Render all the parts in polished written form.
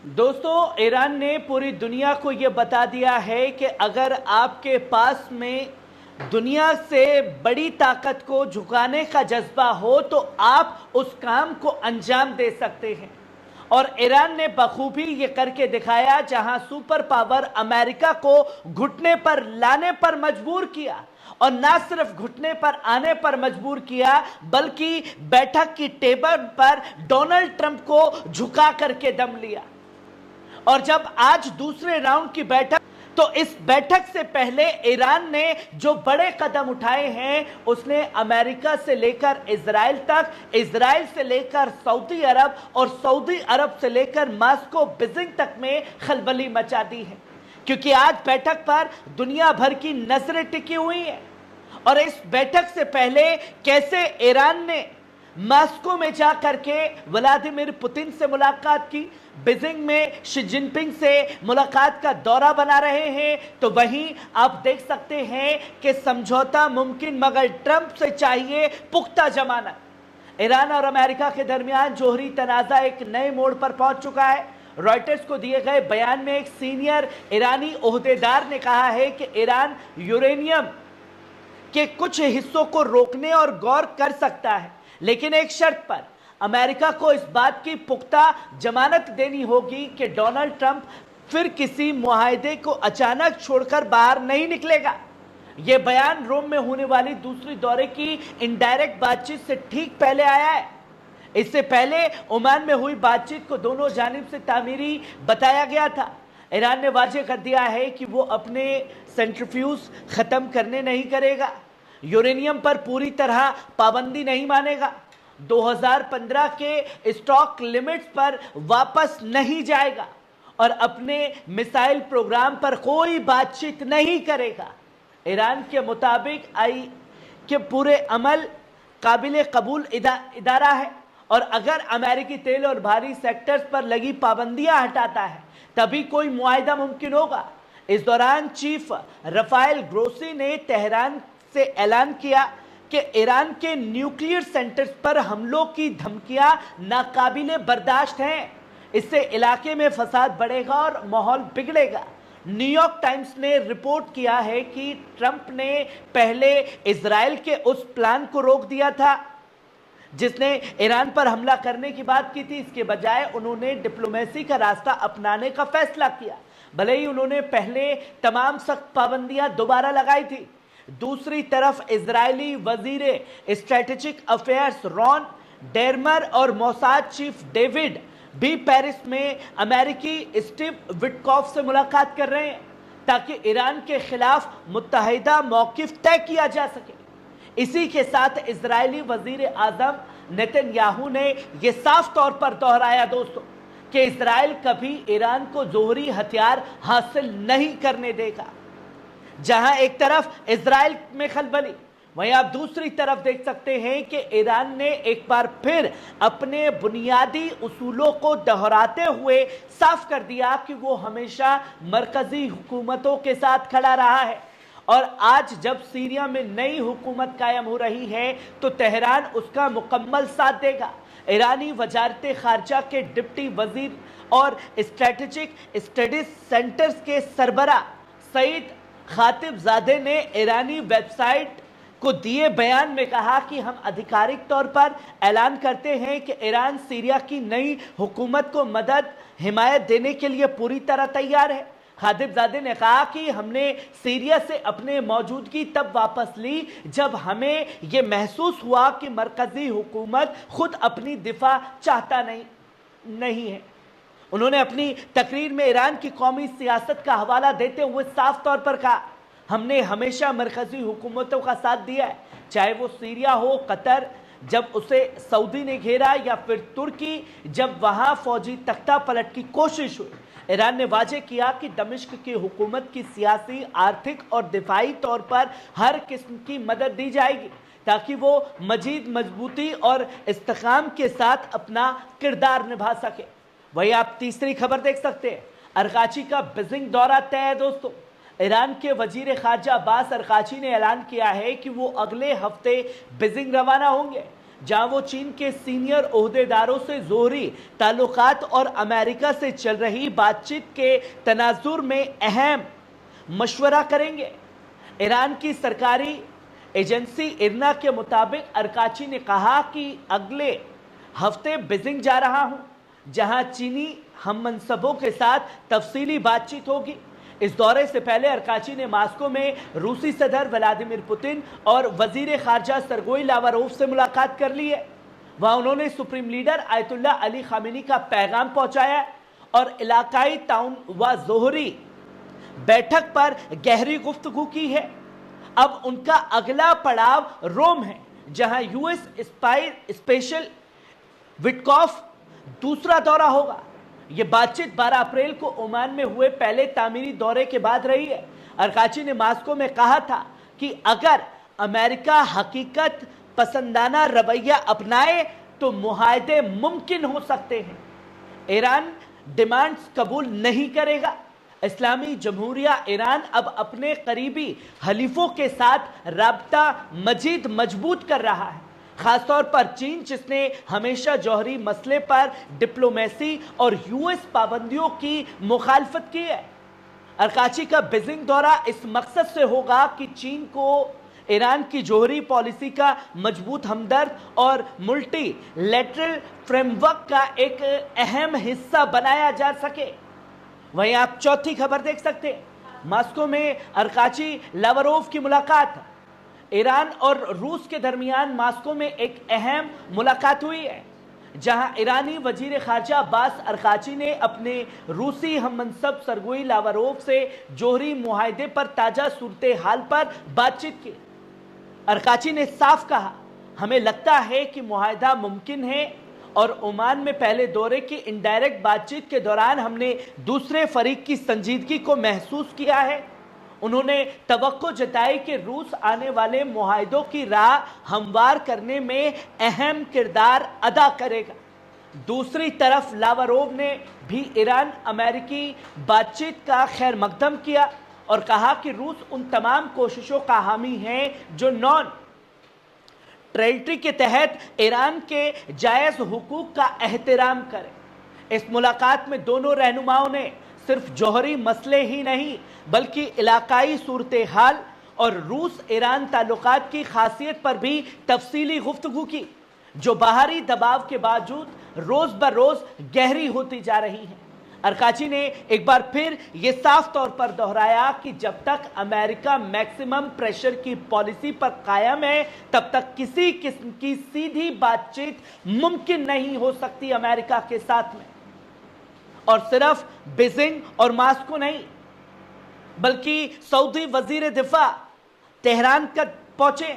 दोस्तों, ईरान ने पूरी दुनिया को ये बता दिया है कि अगर आपके पास में दुनिया से बड़ी ताकत को झुकाने का जज्बा हो तो आप उस काम को अंजाम दे सकते हैं। और ईरान ने बखूबी ये करके दिखाया, जहां सुपर पावर अमेरिका को घुटने पर लाने पर मजबूर किया, और ना सिर्फ घुटने पर आने पर मजबूर किया बल्कि बैठक की टेबल पर डोनाल्ड ट्रंप को झुका करके दम लिया। और जब आज दूसरे राउंड की बैठक, तो इस बैठक से पहले ईरान ने जो बड़े कदम उठाए हैं, उसने अमेरिका से लेकर इजराइल तक, इजराइल से लेकर सऊदी अरब और सऊदी अरब से लेकर मॉस्को बीजिंग तक में खलबली मचा दी है। क्योंकि आज बैठक पर दुनिया भर की नजरें टिकी हुई हैं। और इस बैठक से पहले कैसे ईरान ने मॉस्को में जा करके व्लादिमीर पुतिन से मुलाकात की, बीजिंग में शी जिनपिंग से मुलाकात का दौरा बना रहे हैं, तो वहीं आप देख सकते हैं कि समझौता मुमकिन मगर ट्रंप से चाहिए पुख्ता जमानत। ईरान और अमेरिका के दरमियान जोहरी तनाज़ा एक नए मोड़ पर पहुंच चुका है। रॉयटर्स को दिए गए बयान में एक सीनियर ईरानी ओहदेदार ने कहा है कि ईरान यूरेनियम के कुछ हिस्सों को रोकने और गौर कर सकता है, लेकिन एक शर्त पर। अमेरिका को इस बात की पुख्ता जमानत देनी होगी कि डोनाल्ड ट्रंप फिर किसी मुआहदे को अचानक छोड़कर बाहर नहीं निकलेगा। यह बयान रोम में होने वाली दूसरी दौरे की इनडायरेक्ट बातचीत से ठीक पहले आया है। इससे पहले ओमान में हुई बातचीत को दोनों जानिब से तामीरी बताया गया था। ईरान ने वाजे कर दिया है कि वो अपने सेंट्रीफ्यूज खत्म करने नहीं करेगा, यूरेनियम पर पूरी तरह पाबंदी नहीं मानेगा, 2015 के स्टॉक लिमिट्स पर वापस नहीं जाएगा और अपने मिसाइल प्रोग्राम पर कोई बातचीत नहीं करेगा। ईरान के मुताबिक आई के पूरे अमल काबिल कबूल इदारा है, और अगर अमेरिकी तेल और भारी सेक्टर्स पर लगी पाबंदियां हटाता है तभी कोई मुआहदा मुमकिन होगा। इस दौरान चीफ रफाएल ग्रोसी ने तेहरान से ऐलान किया कि ईरान के न्यूक्लियर सेंटर्स पर हमलों की धमकियां नाकाबिले बर्दाश्त हैं। इससे इलाके में फसाद बढ़ेगा और माहौल बिगड़ेगा। न्यूयॉर्क टाइम्स ने रिपोर्ट किया है कि ट्रंप ने पहले इजराइल के उस प्लान को रोक दिया था जिसने ईरान पर हमला करने की बात की थी। इसके बजाय उन्होंने डिप्लोमेसी का रास्ता अपनाने का फैसला किया। भले ही उन्होंने पहले तमाम सख्त पाबंदियां दोबारा लगाई थी। दूसरी तरफ इजरायली वजीर स्ट्रेटेजिक अफेयर्स रॉन डेरमर और मोसाद चीफ डेविड भी पेरिस में अमेरिकी स्टीव विटकॉफ से मुलाकात कर रहे हैं ताकि ईरान के खिलाफ मुत्तहिदा मौकिफ तय किया जा सके। इसी के साथ इजरायली वजीर आजम नेतन्याहू ने यह साफ तौर पर दोहराया दोस्तों कि इजराइल कभी ईरान को जोहरी हथियार हासिल नहीं करने देगा। जहां एक तरफ इजराइल में खलबली, वहीं आप दूसरी तरफ देख सकते हैं कि ईरान ने एक बार फिर अपने बुनियादी उसूलों को दोहराते हुए साफ कर दिया कि वो हमेशा मरकजी हुकूमतों के साथ खड़ा रहा है। और आज जब सीरिया में नई हुकूमत कायम हो रही है तो तेहरान उसका मुकम्मल साथ देगा। ईरानी वजारत खारजा के डिप्टी वजीर और स्ट्रेटेजिक स्टडीज सेंटर्स के सरबरा सईद खातिबजादे ने ईरानी वेबसाइट को दिए बयान में कहा कि हम आधिकारिक तौर पर ऐलान करते हैं कि ईरान सीरिया की नई हुकूमत को मदद हिमायत देने के लिए पूरी तरह तैयार है। खातिबजादे ने कहा कि हमने सीरिया से अपने मौजूदगी तब वापस ली जब हमें यह महसूस हुआ कि मरकजी हुकूमत खुद अपनी दिफा चाहता नहीं है। उन्होंने अपनी तकरीर में ईरान की कौमी सियासत का हवाला देते हुए साफ तौर पर कहा, हमने हमेशा मरकजी हुकूमतों का साथ दिया है, चाहे वो सीरिया हो, कतर जब उसे सऊदी ने घेरा, या फिर तुर्की जब वहां फौजी तख्ता पलट की कोशिश हुई। ईरान ने वाजे किया कि दमिश्क की हुकूमत की सियासी, आर्थिक और दिफाई तौर पर हर किस्म की मदद दी जाएगी ताकि वो मजीद मजबूती और इस्तेकाम के साथ अपना किरदार निभा सके। वहीं आप तीसरी खबर देख सकते हैं, अरकाची का बीजिंग दौरा तय है दोस्तों। ईरान के वजीर खारजा अब्बास अरकाची ने ऐलान किया है कि वो अगले हफ्ते बीजिंग रवाना होंगे। जहां वो चीन के सीनियर ओहदेदारों से ज़ोहरी ताल्लुकात और अमेरिका से चल रही बातचीत के तनाजुर में अहम मशवरा करेंगे। ईरान की सरकारी एजेंसी इरना के मुताबिक अरकाची ने कहा कि अगले हफ्ते बीजिंग जा रहा हूं, जहां चीनी हममनसबों के साथ तफसीली बातचीत होगी। इस दौरे से पहले अरकाची ने मास्को में रूसी सदर व्लादिमीर पुतिन और वजीर खारजा सरगोई लावरोव से मुलाकात कर ली है। वहां उन्होंने supreme leader ayatollah Ali Khamenei का पैगाम पहुंचाया और इलाकाई ताउन व ज़ोहरी बैठक पर गहरी गुफ्तगू की है। अब उनका अगला पड़ाव रोम है, जहां यूएस स्पेशल विटकॉफ दूसरा दौरा होगा। यह बातचीत 12 अप्रैल को ओमान में हुए पहले तामीरी दौरे के बाद रही है। अरकाची ने मास्को में कहा था कि अगर अमेरिका हकीकत पसंदाना रवैया अपनाए तो मुआहदे मुमकिन हो सकते हैं। ईरान डिमांड्स कबूल नहीं करेगा। इस्लामी जमहूरिया ईरान अब अपने करीबी हलीफों के साथ राब्ता मजीद मजबूत कर रहा है, खासतौर पर चीन, जिसने हमेशा जौहरी मसले पर डिप्लोमेसी और यूएस पाबंदियों की मुखालफत की है। अरकाची का बीजिंग दौरा इस मकसद से होगा कि चीन को ईरान की जौहरी पॉलिसी का मजबूत हमदर्द और मल्टीलैटरल फ्रेमवर्क का एक अहम हिस्सा बनाया जा सके। वहीं आप चौथी खबर देख सकते हैं। मास्को में अरकाची लावरोव की मुलाकात। ईरान और रूस के दरमियान मास्को में एक अहम मुलाकात हुई है, जहां ईरानी वजीर खारजा अब्बास अरकाची ने अपने रूसी हममनसब सरगोई लावरोव से जौहरी मुआहदे पर ताजा सूरत हाल पर बातचीत की। अरकाची ने साफ कहा, हमें लगता है कि मुआहदा मुमकिन है और ओमान में पहले दौरे की इनडायरेक्ट बातचीत के दौरान हमने दूसरे फरीक की संजीदगी को महसूस किया है। उन्होंने तवक्को जताई कि रूस आने वाले मुआहदों की राह हमवार करने में अहम किरदार अदा करेगा। दूसरी तरफ लावरोव ने भी ईरान अमेरिकी बातचीत का खैर मकदम किया और कहा कि रूस उन तमाम कोशिशों का हामी है जो नॉन टेरिटरी के तहत ईरान के जायज़ हुकूक का एहतराम करे। इस मुलाकात में दोनों रहनुमाओं ने सिर्फ जौहरी मसले ही नहीं बल्कि इलाकाई सूरत हाल और रूस ईरान ताल्लुकात की खासियत पर भी तफसीली गुफ्तगू की, जो बाहरी दबाव के बावजूद रोज ब रोज गहरी होती जा रही है। अरकाची ने एक बार फिर यह साफ तौर पर दोहराया कि जब तक अमेरिका मैक्सिमम प्रेशर की पॉलिसी पर कायम है, तब तक किसी किस्म की सीधी बातचीत मुमकिन नहीं हो सकती अमेरिका के साथ में। और सिर्फ बीजिंग और मास्को नहीं बल्कि सऊदी वजीर दिफा तेहरान तक पहुंचे।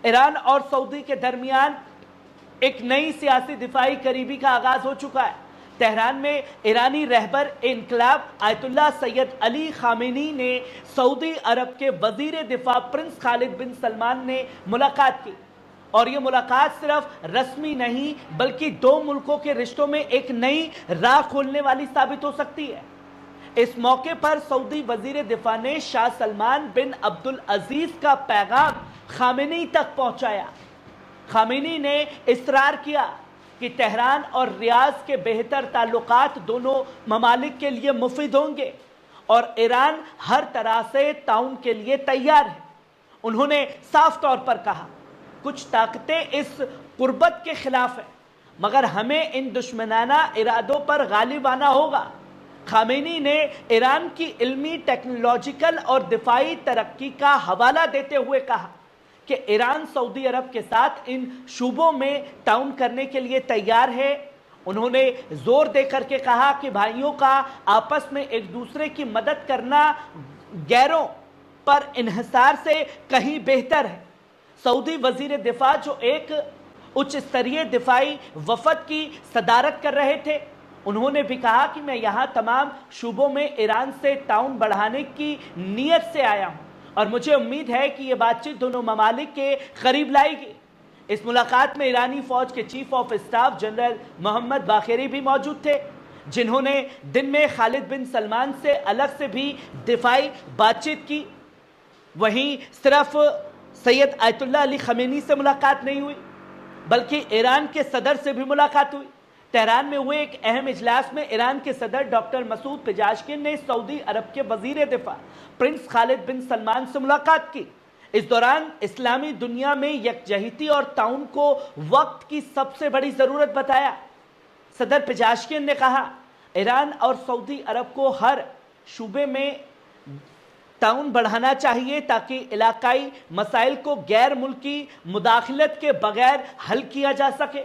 ईरान और सऊदी के दरमियान एक नई सियासी दिफाई करीबी का आगाज हो चुका है। तेहरान में ईरानी रहबर इनकलाब आयतुल्ला सैयद अली खामेनी ने सऊदी अरब के वजीर दिफा प्रिंस खालिद बिन सलमान ने मुलाकात की और ये मुलाकात सिर्फ रस्मी नहीं बल्कि दो मुल्कों के रिश्तों में एक नई राह खोलने वाली साबित हो सकती है। इस मौके पर सऊदी वजीर दिफा ने शाह सलमान बिन अब्दुल अजीज का पैगाम खामेनी तक पहुंचाया। खामेनी ने इसरार किया कि तेहरान और रियाज के बेहतर ताल्लुकात दोनों ममालिक के लिए मुफीद होंगे और ईरान हर तरह से ताउन के लिए तैयार है। उन्होंने साफ तौर पर कहा, कुछ ताकतें इस कुर्बत के खिलाफ है मगर हमें इन दुश्मनाना इरादों पर गालिब आना होगा। खामेनी ने ईरान की इल्मी, टेक्नोलॉजिकल और दिफाई तरक्की का हवाला देते हुए कहा कि ईरान सऊदी अरब के साथ इन शूबों में ताउन करने के लिए तैयार है। उन्होंने जोर देकर के कहा कि भाइयों का आपस में एक दूसरे की मदद करना गैरों पर इन्हिसार से कहीं बेहतर है। सऊदी वजीर दिफा जो एक उच्च स्तरीय दिफाई वफद की सदारत कर रहे थे, उन्होंने भी कहा कि मैं यहाँ तमाम शूबों में ईरान से ताउन बढ़ाने की नीयत से आया हूँ और मुझे उम्मीद है कि यह बातचीत दोनों ममालिक के करीब लाएगी। इस मुलाकात में ईरानी फौज के chief of staff general Mohammad Bagheri भी मौजूद थे, जिन्होंने दिन में खालिद बिन सलमान से अलग से भी दिफाई बातचीत की। वहीं सिर्फ सैयद आयतुल्ला अली खमेनी से मुलाकात नहीं हुई बल्कि ईरान के सदर से भी मुलाकात हुई। तेहरान में हुए एक अहम इजलास में ईरान के सदर डॉक्टर मसूद पेजाशकिन ने सऊदी अरब के वजीर दिफा प्रिंस खालिद बिन सलमान से मुलाकात की। इस दौरान इस्लामी दुनिया में यकजहती और ताउन को वक्त की सबसे बड़ी जरूरत बताया। सदर पेजाशकिन ने कहा, ईरान और सऊदी अरब को हर शूबे में ताउन बढ़ाना चाहिए ताकि इलाकाई मसाइल को गैर मुल्की मुदाखलत के बगैर हल किया जा सके।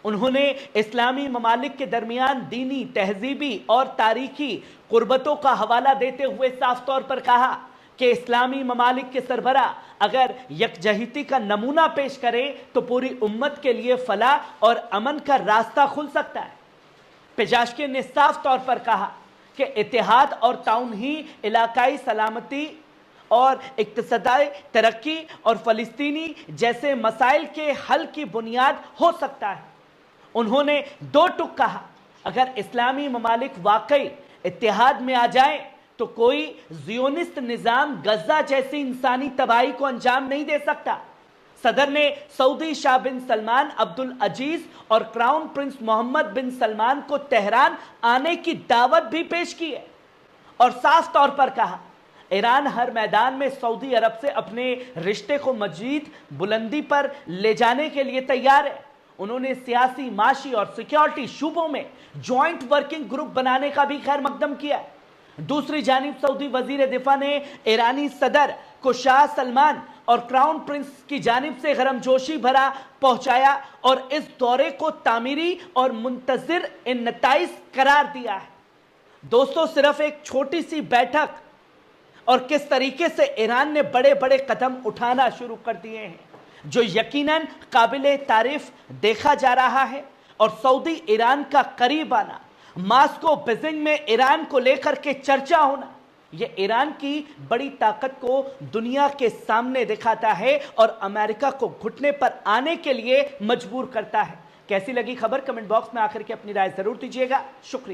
उन्होंने इस्लामी ममालिक के दरमियान दीनी, तहजीबी और तारीखी कुर्बतों का हवाला देते हुए साफ तौर पर कहा कि इस्लामी ममालिक के सरबरा अगर यकजहती का नमूना पेश करें तो पूरी उम्मत के लिए फलाह और अमन का रास्ता खुल सकता है। पेजाशकिन ने साफ तौर पर कहा कि इत्तेहाद और ताउन ही इलाकाई सलामती और इक्तिसादी तरक्की और फ़लस्तीनी जैसे मसाइल के हल की बुनियाद हो सकता है। उन्होंने दो टुक कहा, अगर इस्लामी ममालिक वाकई इत्तेहाद में आ जाए तो कोई ज़ियोनिस्ट निज़ाम गज़ा जैसी इंसानी तबाही को अंजाम नहीं दे सकता। सदर ने सऊदी शाह बिन सलमान अब्दुल अजीज और क्राउन प्रिंस मोहम्मद बिन सलमान को तेहरान आने की दावत भी पेश की है और साफ तौर पर कहा, ईरान हर मैदान में सऊदी अरब से अपने रिश्ते को मजीद बुलंदी पर ले जाने के लिए तैयार है। उन्होंने सियासी, माशी और सिक्योरिटी शूबों में जॉइंट वर्किंग ग्रुप बनाने का भी खैर मकदम किया है। दूसरी जानिब सऊदी वजीर दिफा ने ईरानी सदर को शाह सलमान और क्राउन प्रिंस की जानिब से गर्मजोशी भरा पहुंचाया और इस दौरे को तामीरी और मुंतज़िर इन नताइज करार दिया है। दोस्तों, सिर्फ एक छोटी सी बैठक और किस तरीके से ईरान ने बड़े बड़े कदम उठाना शुरू कर दिए हैं जो यकीनन काबिले तारीफ देखा जा रहा है। और सऊदी ईरान का करीब आना, मास्को बीजिंग में ईरान को लेकर के चर्चा होना, यह ईरान की बड़ी ताकत को दुनिया के सामने दिखाता है और अमेरिका को घुटने पर आने के लिए मजबूर करता है। कैसी लगी खबर? कमेंट बॉक्स में आकर के अपनी राय जरूर दीजिएगा। शुक्रिया।